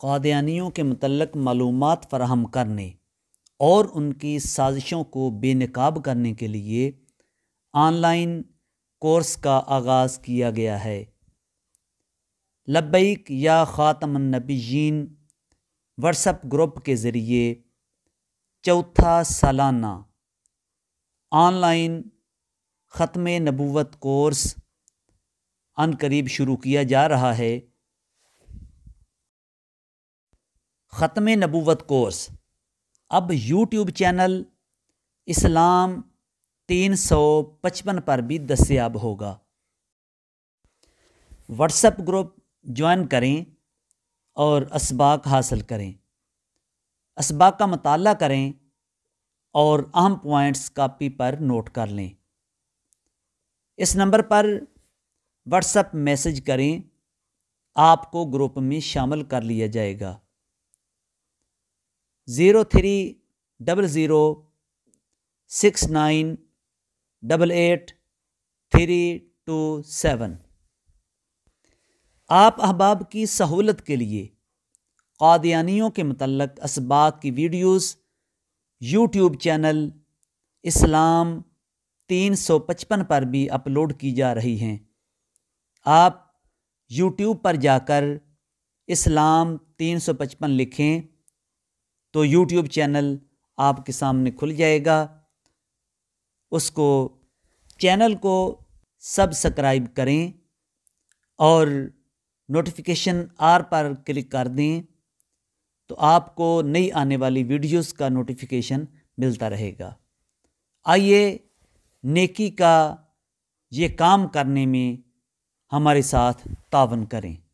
قادیانیوں کے متعلق معلومات فراہم کرنے اور ان کی سازشوں کو بے نقاب کرنے کے لیے آن لائن کورس کا آغاز کیا گیا ہے۔ لبیک یا خاتم النبیین واٹس ایپ گروپ کے ذریعے چوتھا سالانہ آن لائن ختم نبوت کورس عنقریب شروع کیا جا رہا ہے۔ ختم نبوت کورس اب یوٹیوب چینل اسلام 355 پر بھی دستیاب ہوگا۔ واٹس ایپ گروپ جوائن کریں اور اسباق حاصل کریں، اسباق کا مطالعہ کریں اور اہم پوائنٹس کاپی پر نوٹ کر لیں۔ اس نمبر پر واٹس ایپ میسج کریں، آپ کو گروپ میں شامل کر لیا جائے گا۔ 03006988 آپ احباب کی سہولت کے لیے قادیانیوں کے متعلق اسباق کی ویڈیوز یوٹیوب چینل اسلام 355 پر بھی اپلوڈ کی جا رہی ہیں۔ آپ یوٹیوب پر جا کر اسلام 355 لکھیں تو یوٹیوب چینل آپ کے سامنے کھل جائے گا۔ اس کو چینل کو سبسکرائب کریں اور نوٹیفیکیشن آر پر کلک کر دیں تو آپ کو نئی آنے والی ویڈیوز کا نوٹیفیکیشن ملتا رہے گا۔ آئیے نیکی کا یہ کام کرنے میں ہمارے ساتھ تعاون کریں۔